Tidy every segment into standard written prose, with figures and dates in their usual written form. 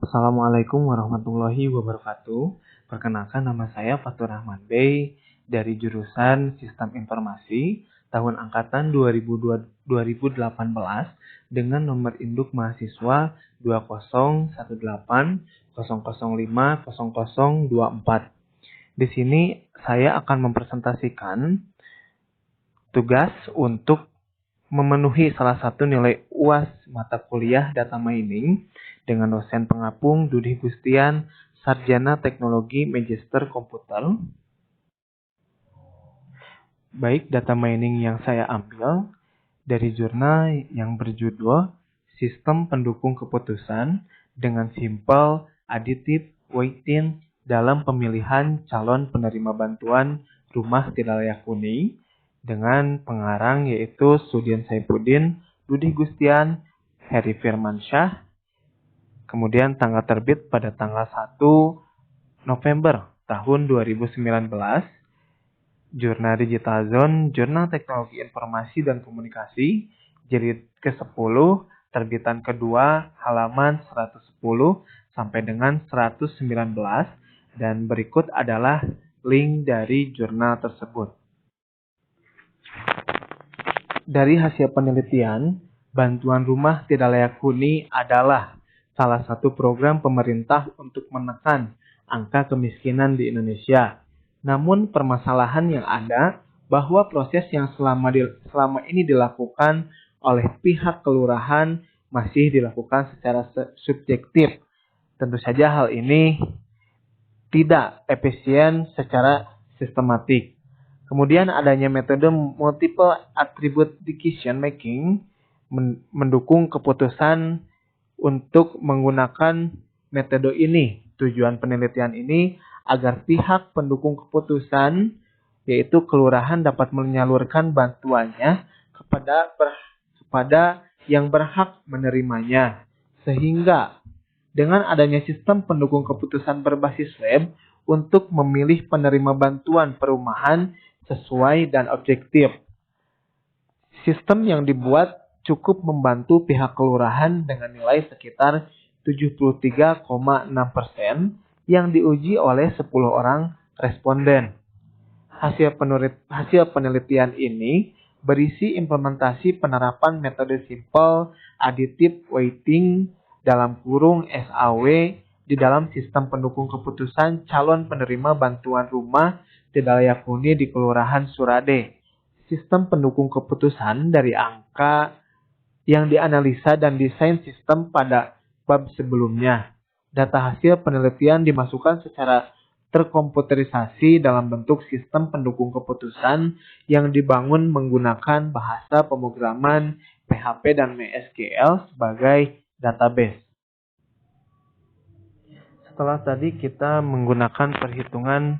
Assalamualaikum warahmatullahi wabarakatuh. Perkenalkan, nama saya Fatur Rahman Bey dari jurusan Sistem Informasi tahun angkatan 2018 dengan nomor induk mahasiswa 20180050024. Di sini saya akan mempresentasikan tugas untuk memenuhi salah satu nilai UAS mata kuliah Data Mining dengan dosen pengapung Dudi Gustian, Sarjana Teknologi Magister Komputer. Baik, data mining yang saya ambil dari jurnal yang berjudul Sistem Pendukung Keputusan dengan Simple Additive Weighting dalam Pemilihan Calon Penerima Bantuan Rumah Tidak Layak Huni dengan pengarang yaitu Sudian Saifuddin, Dudi Gustian, Heri Firmansyah. Kemudian tanggal terbit pada tanggal 1 November tahun 2019. Jurnal Digital Zone, Jurnal Teknologi Informasi dan Komunikasi, jilid ke-10, terbitan kedua, halaman 110 sampai dengan 119, dan berikut adalah link dari jurnal tersebut. Dari hasil penelitian, bantuan rumah tidak layak huni adalah salah satu program pemerintah untuk menekan angka kemiskinan di Indonesia. Namun permasalahan yang ada bahwa proses yang selama ini dilakukan oleh pihak kelurahan masih dilakukan secara subjektif. Tentu saja hal ini tidak efisien secara sistematik. Kemudian adanya metode multiple attribute decision making mendukung keputusan untuk menggunakan metode ini. Tujuan penelitian ini agar pihak pendukung keputusan yaitu kelurahan dapat menyalurkan bantuannya kepada yang berhak menerimanya. Sehingga dengan adanya sistem pendukung keputusan berbasis web untuk memilih penerima bantuan perumahan sesuai dan objektif. Sistem yang dibuat cukup membantu pihak kelurahan dengan nilai sekitar 73,6% yang diuji oleh 10 orang responden. Hasil penelitian ini berisi implementasi penerapan metode Simple Additive Weighting dalam kurung SAW di dalam sistem pendukung keputusan calon penerima bantuan rumah tidak layak huni di Kelurahan Surade. Sistem pendukung keputusan dari angka yang dianalisa dan desain sistem pada bab sebelumnya. Data hasil penelitian dimasukkan secara terkomputerisasi dalam bentuk sistem pendukung keputusan yang dibangun menggunakan bahasa pemrograman PHP dan MySQL sebagai database. Setelah tadi kita menggunakan perhitungan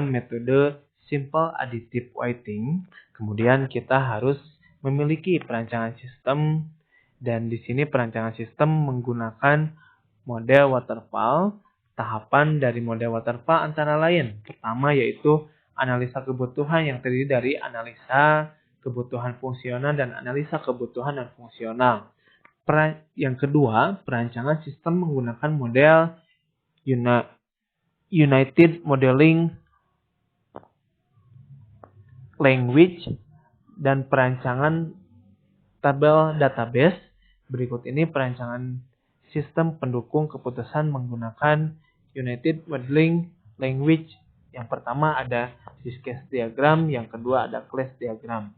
metode Simple Additive Weighting, kemudian kita harus memiliki perancangan sistem, dan di sini perancangan sistem menggunakan model waterfall. Tahapan dari model waterfall antara lain, pertama yaitu analisa kebutuhan yang terdiri dari analisa kebutuhan fungsional dan analisa kebutuhan non fungsional. Yang kedua, perancangan sistem menggunakan model United Modeling Language dan perancangan tabel database. Berikut ini perancangan sistem pendukung keputusan menggunakan United Modeling Language. Yang pertama ada use case diagram, yang kedua ada class diagram.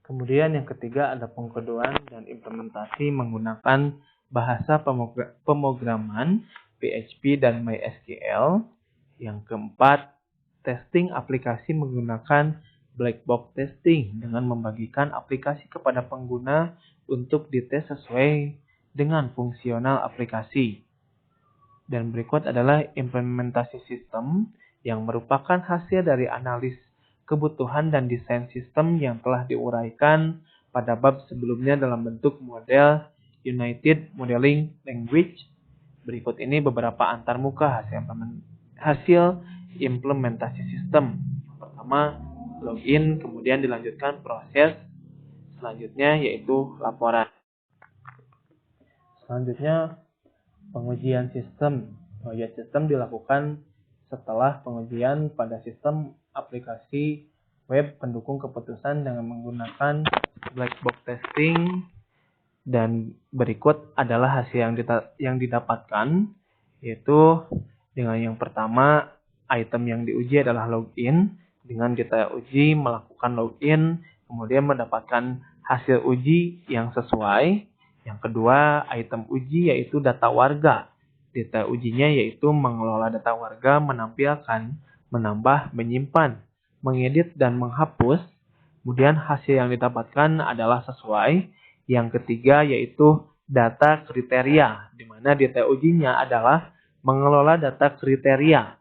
Kemudian yang ketiga ada pengkodoan dan implementasi menggunakan bahasa pemrograman PHP dan MySQL. Yang keempat, testing aplikasi menggunakan black box testing dengan membagikan aplikasi kepada pengguna untuk dites sesuai dengan fungsional aplikasi. Dan berikut adalah implementasi sistem yang merupakan hasil dari analis kebutuhan dan desain sistem yang telah diuraikan pada bab sebelumnya dalam bentuk model United Modeling Language. Berikut ini beberapa antarmuka hasil implementasi sistem. Pertama, login, kemudian dilanjutkan proses selanjutnya yaitu laporan. Selanjutnya, pengujian sistem. Pengujian sistem dilakukan setelah pengujian pada sistem aplikasi web pendukung keputusan dengan menggunakan black box testing, dan berikut adalah hasil yang didapatkan, yaitu dengan yang pertama, item yang diuji adalah login. Dengan kita uji melakukan login, kemudian mendapatkan hasil uji yang sesuai. Yang kedua, item uji yaitu data warga. Data ujinya yaitu mengelola data warga, menampilkan, menambah, menyimpan, mengedit, dan menghapus. Kemudian hasil yang didapatkan adalah sesuai. Yang ketiga yaitu data kriteria, di mana data ujinya adalah mengelola data kriteria,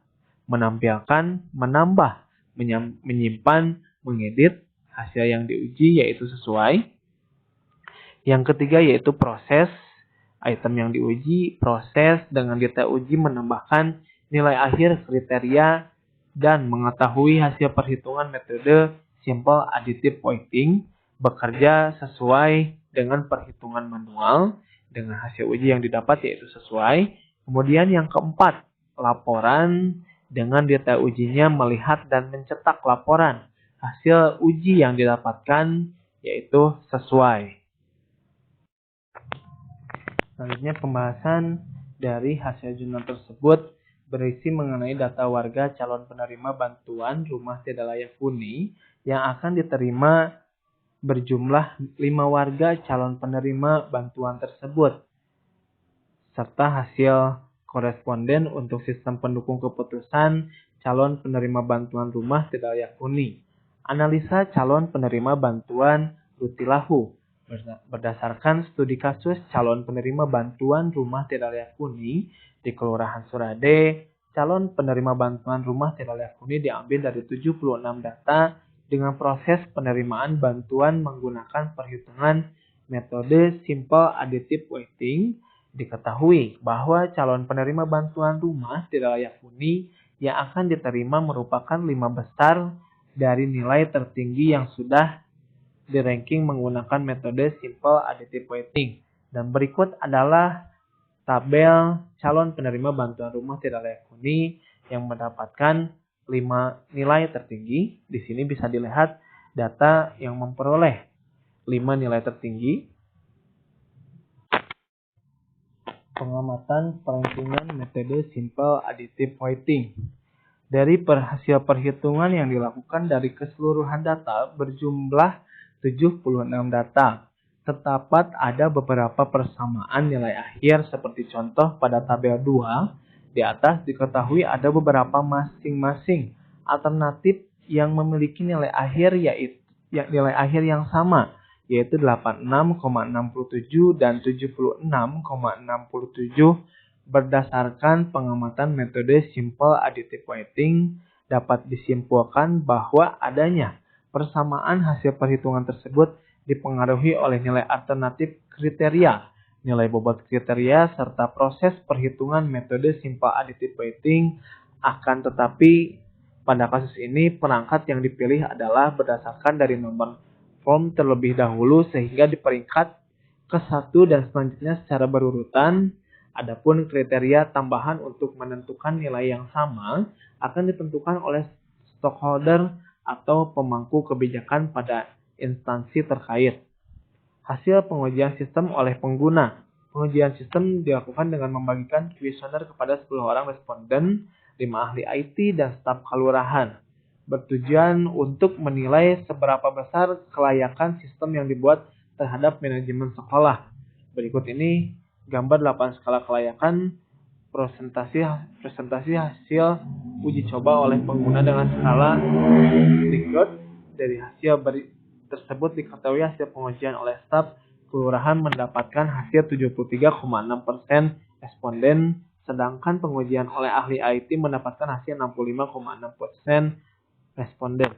menampilkan, menambah, menyimpan, mengedit. Hasil yang diuji yaitu sesuai. Yang ketiga yaitu proses. Item yang diuji, proses dengan data uji menambahkan nilai akhir kriteria dan mengetahui hasil perhitungan metode simple additive weighting bekerja sesuai dengan perhitungan manual dengan hasil uji yang didapat yaitu sesuai. Kemudian yang keempat, laporan dengan data ujinya melihat dan mencetak laporan hasil uji yang didapatkan yaitu sesuai. Selanjutnya, pembahasan dari hasil jurnal tersebut berisi mengenai data warga calon penerima bantuan rumah tidak layak huni yang akan diterima berjumlah 5 warga calon penerima bantuan tersebut, serta hasil koresponden untuk sistem pendukung keputusan calon penerima bantuan rumah tidak layak huni. Analisa calon penerima bantuan Rutilahu. Berdasarkan studi kasus calon penerima bantuan rumah tidak layak huni di Kelurahan Surade, calon penerima bantuan rumah tidak layak huni diambil dari 76 data dengan proses penerimaan bantuan menggunakan perhitungan metode simple additive weighting. Diketahui bahwa calon penerima bantuan rumah tidak layak huni yang akan diterima merupakan 5 besar dari nilai tertinggi yang sudah di ranking menggunakan metode simple additive weighting. Dan berikut adalah tabel calon penerima bantuan rumah tidak layak huni yang mendapatkan 5 nilai tertinggi. Di sini bisa dilihat data yang memperoleh 5 nilai tertinggi. Pengamatan perankingan metode simple additive weighting. Dari hasil perhitungan yang dilakukan dari keseluruhan data berjumlah 76 data. Terdapat ada beberapa persamaan nilai akhir seperti contoh pada tabel 2. Di atas diketahui ada beberapa masing-masing alternatif yang memiliki nilai akhir yang sama, yaitu 86,67 dan 76,67 berdasarkan pengamatan metode simple additive weighting. Dapat disimpulkan bahwa adanya persamaan hasil perhitungan tersebut dipengaruhi oleh nilai alternatif kriteria, nilai bobot kriteria, serta proses perhitungan metode simple additive weighting. Akan tetapi, pada kasus ini perangkat yang dipilih adalah berdasarkan dari nomor form terlebih dahulu sehingga di peringkat ke-1 dan selanjutnya secara berurutan. Adapun kriteria tambahan untuk menentukan nilai yang sama akan ditentukan oleh stockholder atau pemangku kebijakan pada instansi terkait. Hasil pengujian sistem oleh pengguna. Pengujian sistem dilakukan dengan membagikan kuesioner kepada 10 orang responden, 5 ahli IT, dan staf kelurahan. Bertujuan untuk menilai seberapa besar kelayakan sistem yang dibuat terhadap manajemen sekolah. Berikut ini gambar 8 skala kelayakan presentasi hasil uji coba oleh pengguna dengan skala Likert. Dari hasil tersebut diketahui hasil pengujian oleh staf kelurahan mendapatkan hasil 73,6% responden, sedangkan pengujian oleh ahli IT mendapatkan hasil 65,6% responden.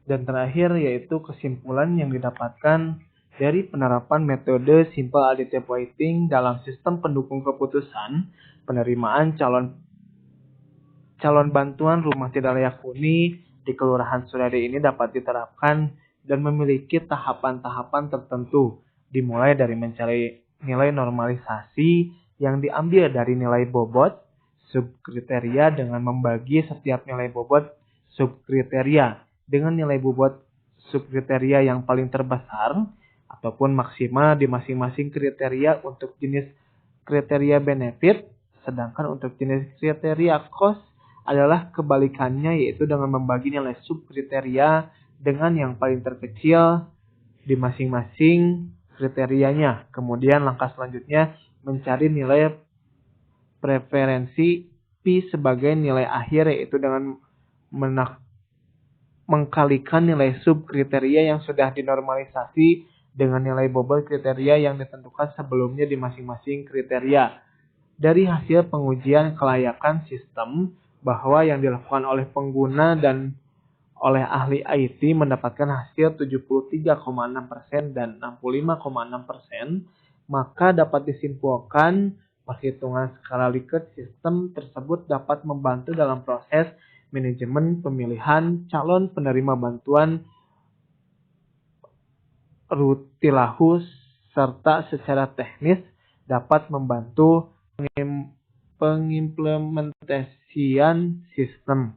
Dan terakhir yaitu kesimpulan yang didapatkan dari penerapan metode simple additive weighting dalam sistem pendukung keputusan penerimaan calon bantuan rumah tidak layak huni di Kelurahan Surade ini dapat diterapkan dan memiliki tahapan-tahapan tertentu, dimulai dari mencari nilai normalisasi yang diambil dari nilai bobot subkriteria dengan membagi setiap nilai bobot subkriteria dengan nilai bobot subkriteria yang paling terbesar ataupun maksimal di masing-masing kriteria untuk jenis kriteria benefit, sedangkan untuk jenis kriteria cost adalah kebalikannya, yaitu dengan membagi nilai subkriteria dengan yang paling terkecil di masing-masing kriterianya. Kemudian langkah selanjutnya mencari nilai preferensi P sebagai nilai akhir, yaitu dengan mengkalikan nilai subkriteria yang sudah dinormalisasi dengan nilai bobot kriteria yang ditentukan sebelumnya di masing-masing kriteria. Dari hasil pengujian kelayakan sistem bahwa yang dilakukan oleh pengguna dan oleh ahli IT mendapatkan hasil 73,6% dan 65,6%, maka dapat disimpulkan perhitungan skala Likert sistem tersebut dapat membantu dalam proses manajemen pemilihan calon penerima bantuan rutilahu serta secara teknis dapat membantu pengimplementasian sistem.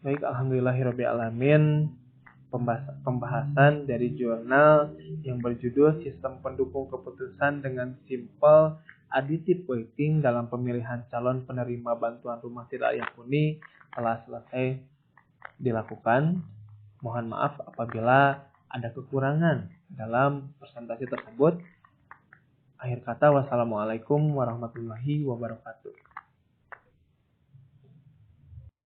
Baik, alhamdulillahirrabbilalamin. Pembahasan dari jurnal yang berjudul Sistem Pendukung Keputusan dengan Simple Additive Weighting dalam Pemilihan Calon Penerima Bantuan Rumah Tidak Layak Huni telah selesai dilakukan. Mohon maaf apabila ada kekurangan dalam presentasi tersebut. Akhir kata, wassalamualaikum warahmatullahi wabarakatuh.